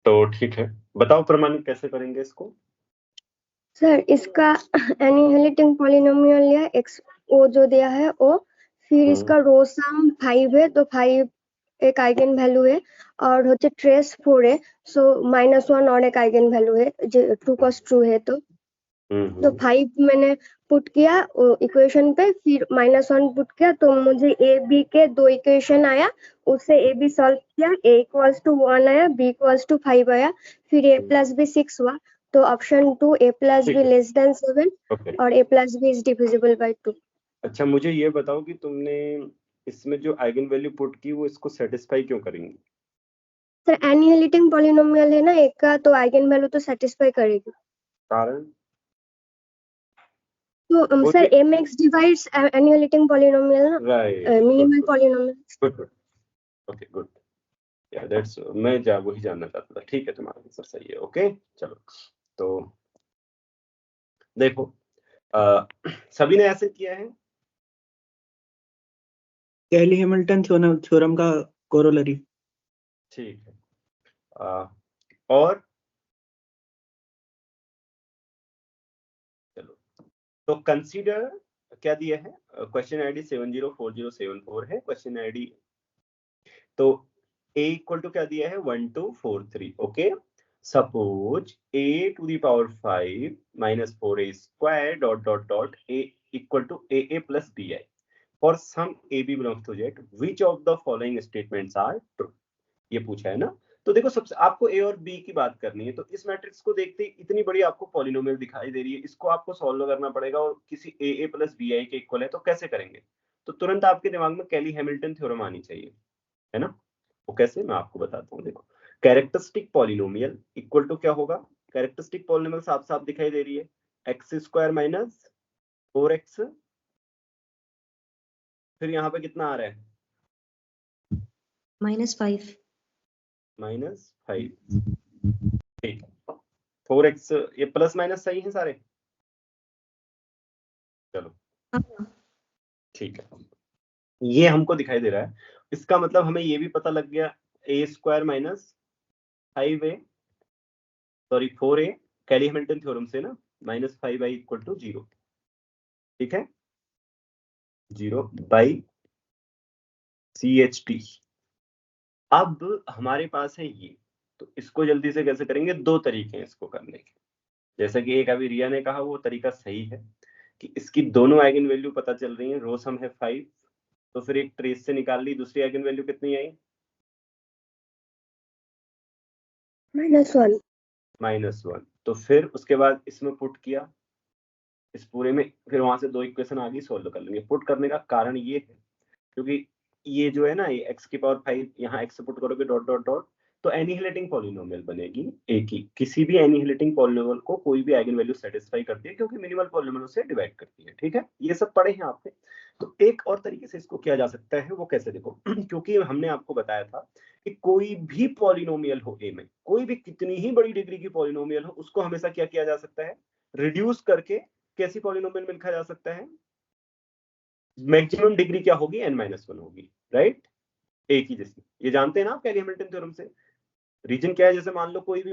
तो ठीक है, बताओ प्रमाणित कैसे करेंगे इसको। सर इसका एनिहिलेटिंग पॉलिनोमियल लिया एक्स ओ जो दिया है ओ, फिर इसका रो सम 5 है तो 5 एक आइगन वैल्यू है और होचे ट्रेस 4 है, सो -1 और एक आइगन वैल्यू है जो ट्रू कॉस ट्रू है तो 5 मैंने पुट किया इक्वेशन पे, फिर -1 पुट किया तो मुझे ए बी के दो इक्वेशन आया, उससे ए बी सॉल्व किया, a इक्वल्स टू 1 आया, b इक्वल्स टू 5 आया, फिर a प्लस b 6 हुआ, तो option 2 a plus b less than 7 और a plus b is divisible by 2। अच्छा मुझे ये बताओ कि तुमने इसमें जो आइगन वैल्यू पुट की वो इसको सेटिस्फाई क्यों करेंगी। सर एनिहिलेटिंग पॉलिनोमियल है ना एक का, तो आइगन वैल्यू तो सेटिस्फाई करेगी। कारण तो सर mx डिवाइड्स एनिहिलेटिंग पॉलिनोमियल ना, right, minimal polynomial. Good, okay good, या दैट्स मैं वही जानना चाहता था। ठीक है, तुम्हारा आंसर सही है। ओके चलो, तो देखो सभी ने ऐसे किया है। कैली हैमिल्टन थ्योरम का कोरोलरी। ठीक है, और चलो, तो कंसीडर क्या दिया है, क्वेश्चन आईडी 704074 है क्वेश्चन आईडी। तो a इक्वल टू क्या दिया है 1243। Okay, suppose a to the power 5 minus 4a square dot dot dot a equal to a plus bi for some ab belongs to z which of the following statements are true. ये पूछा है ना। तो देखो सबसे आपको a और b की बात करनी है, तो इस मैट्रिक्स को देखते ही इतनी बड़ी आपको पॉलिनोमियल दिखाई दे रही है, इसको आपको सॉल्व करना पड़ेगा और किसी a प्लस bi के इक्वल है, तो कैसे करेंगे। तो तुरंत आपके दिमाग में कैली हैमिल्टन थ्योरम आनी चाहिए, है ना। वो कैसे, मैं आपको बताता हूँ। देखो कैरेक्टरिस्टिक पॉलिनोमियल इक्वल टू क्या होगा, कैरेक्टरिस्टिक पॉलिनोमियल साफ साफ दिखाई दे रही है, एक्स स्क्वायर माइनस 4x, फिर यहाँ पे कितना आ रहा है -5 -5। ठीक है, 4x ये प्लस माइनस सही है सारे। चलो ठीक है, ये हमको दिखाई दे रहा है, इसका मतलब हमें ये भी पता लग गया a square minus 5a sorry 4a Cayley Hamilton theorem से ना, -5i इक्वल टू 0। ठीक है, 0 बाई CHT। अब हमारे पास है ये, तो इसको जल्दी से कैसे करेंगे, दो तरीके हैं इसको करने के। जैसा कि एक अभी रिया ने कहा वो तरीका सही है कि इसकी दोनों आइगन वैल्यू पता चल रही है, रो सम है 5, तो फिर एक ट्रेस से निकाल ली, दूसरी आइगन वैल्यू कितनी आई -1। तो फिर उसके बाद इसमें पुट किया इस पूरे में, फिर वहां से दो इक्वेशन आगे सोल्व कर लेंगे। पुट करने का कारण ये है क्योंकि ये जो है ना, ये x की पावर 5 यहाँ x पुट करोगे डॉट डॉट डॉट, तो एनिहिलेटिंग पॉलिनोमियल बनेगी a की। किसी भी एनिहिलेटिंग पॉलिनोमियल को कोई भी आइगन वैल्यू सेटिस्फाई करती है क्योंकि मिनिमल पॉलिनोमियल से डिवाइड करती है। ठीक है, ये सब पढ़े हैं आपने। तो एक और तरीके से इसको किया जा सकता है, वो कैसे देखो क्योंकि हमने आपको बताया था कि कोई भी पॉलिनोमियल हो a में, कोई भी कितनी ही बड़ी डिग्री की पॉलिनोमियल हो, उसको हमेशा क्या किया जा सकता है, रिड्यूस करके कैसी पॉलिनोमियल में लिखा जा सकता है, मैक्सिमम डिग्री क्या होगी n-1 होगी, राइट, ए की जैसी। ये जानते हैं ना आप कैली हैमिल्टन थ्योरम से। रीजन क्या है, जैसे मान लो कोई भी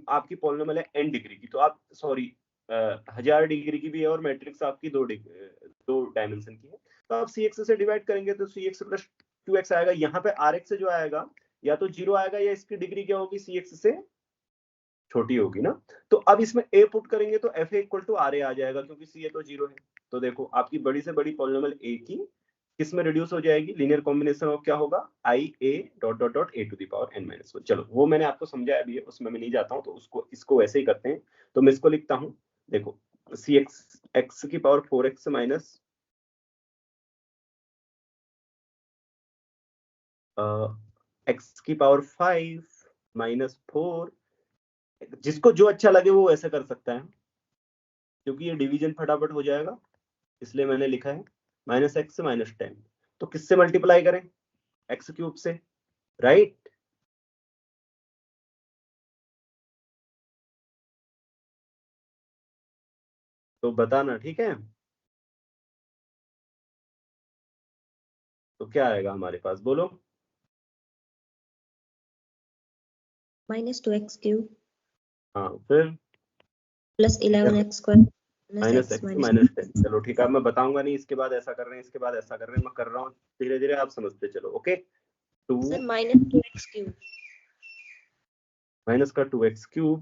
आपकी पॉलिनोमियल है n डिग्री की, तो आप सॉरी 1000 डिग्री की भी है और मैट्रिक्स आपकी दो डायमेंशन की है, तो आप cx से डिवाइड करेंगे तो cx प्लस 2x आएगा। यहाँ पे rx जो आएगा या तो 0 आएगा या इसकी डिग्री क्या होगी, cx से छोटी होगी ना। तो अब इसमें a पुट करेंगे तो fa इक्वल टू ra आ जाएगा क्योंकि ca तो 0 है। तो देखो आपकी बड़ी से बड़ी पॉलिनोमियल a की किसमें रिड्यूस हो जाएगी, लीनियर कॉम्बिनेशन ऑफ क्या होगा i a dot dot dot a to the power n-1। चलो वो मैंने आपको समझाया भी है, उसमें मैं नहीं जाता हूं, तो उसको इसको वैसे ही करते हैं। तो मैं इसको लिखता हूं, देखो cx x की पावर 4x माइनस x की पावर 5 माइनस 4, जिसको जो अच्छा लगे वो ऐसे कर सकता है क्योंकि ये डिवीजन फटाफट हो जाएगा, इसलिए मैंने लिखा है -x -10। तो किससे मल्टीप्लाई करें, x क्यूब से, राइट। तो बताना, ठीक है। तो क्या आएगा हमारे पास, बोलो -2x³ हाँ फिर plus 11x² minus x minus 10। चलो ठीक है, अब मैं बताऊंगा नहीं इसके बाद ऐसा कर रहे हैं, इसके बाद ऐसा कर रहे हैं, मैं कर रहा हूँ धीरे धीरे, आप समझते चलो। ओके, 2 सर -2x³ माइनस का 2x³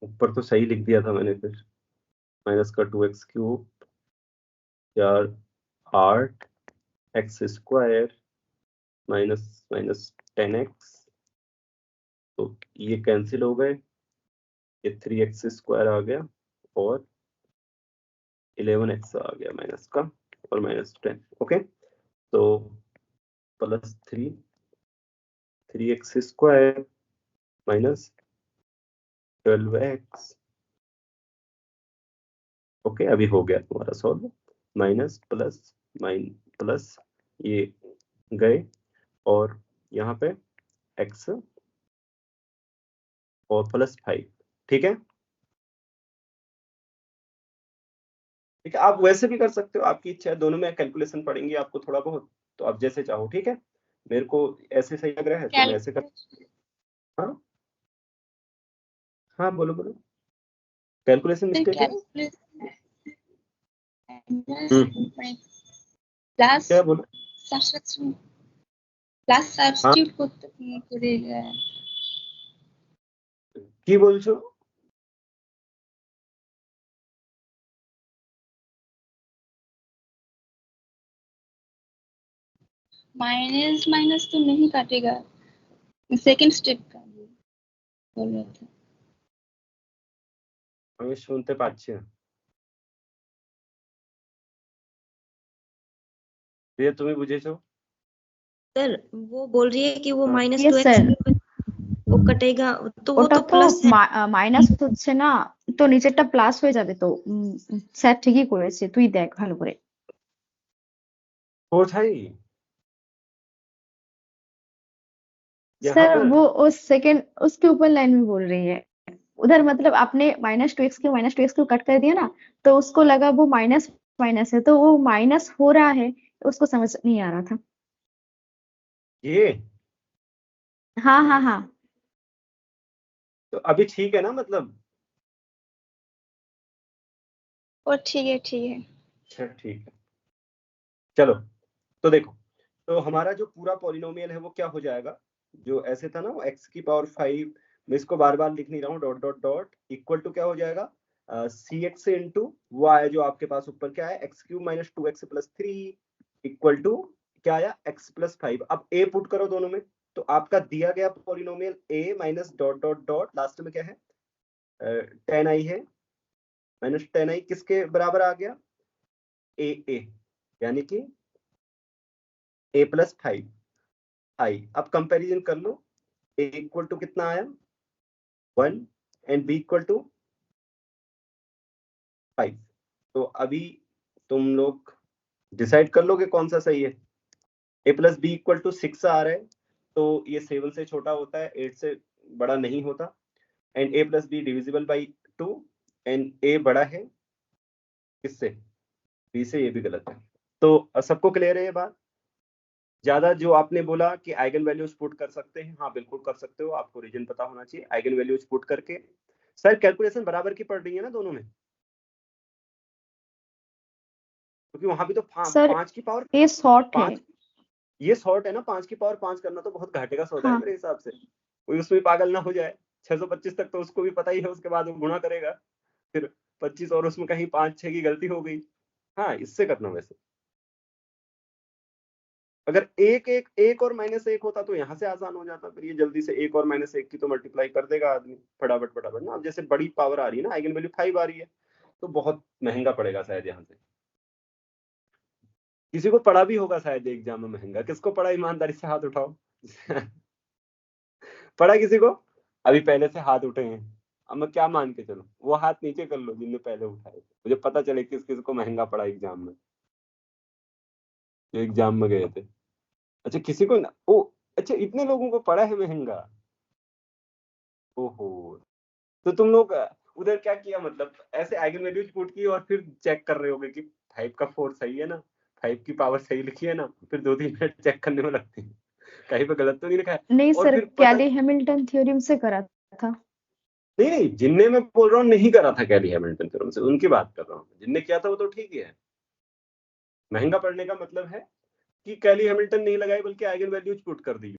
ऊपर तो सही लिख दिया था मैंने, फिर माइनस का 2x³ यार 8 x² माइनस माइनस 10x, तो ये कैंसिल हो गए, ये 3x² आ गया और 11x आ गया माइनस का और माइनस 10। ओके, तो plus 3x² minus 12x। Okay, अभी हो गया तुम्हारा सॉल्व। माइनस प्लस प्लस ये गए और यहाँ पे x और प्लस 5। ठीक है, ठीक है, आप वैसे भी कर सकते हो, आपकी इच्छा है, दोनों में कैलकुलेशन पड़ेंगी आपको थोड़ा बहुत, तो आप जैसे चाहो। ठीक है, मेरे को ऐसे सही लग रहा है तो मैं ऐसे कर। हाँ हाँ, बोलो बोलो, कैलकुलेशन मिस्टेक है। क्या बोलो? কি বলছো? माइनस माइनस तो नहीं काटेगा, सेकंड स्टेप का बोल रहा था। আমি শুনতে পাচ্ছি না। ये তুমি বুঝেছো? सर वो बोल रही है कि वो हाँ। -2x³ वो कटेगा, तो वो ওটা तो তো প্লাস है। মাইনাস হচ্ছে না, তো নিচেরটা প্লাস হয়ে যাবে। তো স্যার ঠিকই করেছে, তুই দেখ ভালো করে। কোথায়? यहाँ सर पर? वो उस सेकंड उसके ऊपर लाइन में बोल रही है। उधर मतलब आपने -2x³ कट कर दिया ना, तो उसको लगा वो माइनस माइनस है, तो वो माइनस हो रहा है, उसको समझ नहीं आ रहा था। ये हाँ हाँ हाँ, तो अभी ठीक है ना, मतलब? और ठीक है ठीक है। अच्छा ठीक है, चलो तो देखो, तो हमारा जो पूरा पॉलिनोमियल है वो क्या हो जाएगा, जो ऐसे था ना वो x⁵, मैं इसको बार बार लिख नहीं रहा हूँ, dot dot dot equal to क्या हो जाएगा, cx इंटू वो आया जो आपके पास ऊपर क्या है, x³ minus 2x plus 3 equal to क्या आया, x प्लस 5। अब a पुट करो दोनों में, तो आपका दिया गया polynomial a minus dot dot dot last में क्या है, 10i है, माइनस 10i किसके बराबर आ गया, a यानी कि a प्लस 5i। अब कंपैरिजन कर लो, a इक्वल टू कितना आया 1 एंड b इक्वल टू 5। तो अभी तुम लोग डिसाइड कर लोगे कौन सा सही है। a plus B equal to 6 आ रहा है, तो ये 7 से छोटा होता है, 8 से बड़ा नहीं होता, and a plus be divisible by 2 and a बड़ा है किससे, b से, ये भी गलत है। तो सबको क्लियर है ये बात? ज्यादा जो आपने बोला कि आइगन वैल्यूज पुट कर सकते हैं, हाँ बिल्कुल कर सकते हो, आपको रीजन पता होना चाहिए। आइगन वैल्यूज पुट करके सर कैलकुलेशन बराबर की पड़ रही है ना दोनों में, क्योंकि वहां भी तो सर 5 की पावर ये शॉर्ट है। 5, ये शॉर्ट है ना, 5 की पावर 5 करना तो बहुत घाटे का सौदा है हाँ मेरे हिसाब से, कोई उसमें पागल ना हो जाए। 625 तक तो उसको भी पता ही है, उसके बाद वो गुणा करेगा, फिर 25 और उसमें कहीं 5-6 की गलती हो गई। हाँ, इससे करना वैसे, अगर एक और -1 होता तो यहाँ से आसान हो जाता, फिर ये जल्दी से 1 और -1 की तो मल्टीप्लाई कर देगा आदमी फटाफट फटाफट ना। अब जैसे बड़ी पावर आ रही है ना, आइगन वैल्यू 5 आ रही है, तो बहुत महंगा पड़ेगा शायद यहाँ से। किसी को पड़ा भी होगा शायद एग्जाम में महंगा, किसको पड़ा, ईमानदारी से हाथ उठाओ। पड़ा किसी को? अभी पहले से हाथ उठे हैं, अब मैं क्या मान के चलूं, वो हाथ नीचे कर लो जिनने पहले उठाए थे, मुझे पता चले किस किस को महंगा पड़ा एग्जाम में, जो एग्जाम में गए थे। अच्छा किसी को ना, ओ अच्छा इतने लोगों को पड़ा है महंगा, ओहो। तो तुम लोग उधर क्या किया, मतलब ऐसे आइगन वैल्यूज पुट की और फिर चेक कर रहे होगे कि 5 का 4 सही है ना, 5 की पावर सही लिखी है ना, फिर 2-3 मिनट चेक करने में लगते हैं कहीं पे गलत तो नहीं लिखा है। नहीं और सर, फिर पता कैली हैमिल्टन थ्योरम से करा था। नहीं, जिनने मैं बोल रहा हूँ नहीं करा था कैली हैमिल्टन थ्योरम से, उनकी बात कर रहा हूँ। जिनने किया था वो तो ठीक ही है। महंगा पड़ने का मतलब है कि कैली हैमिल्टन नहीं लगाई बल्कि आइगन वैल्यूज पुट कर दी।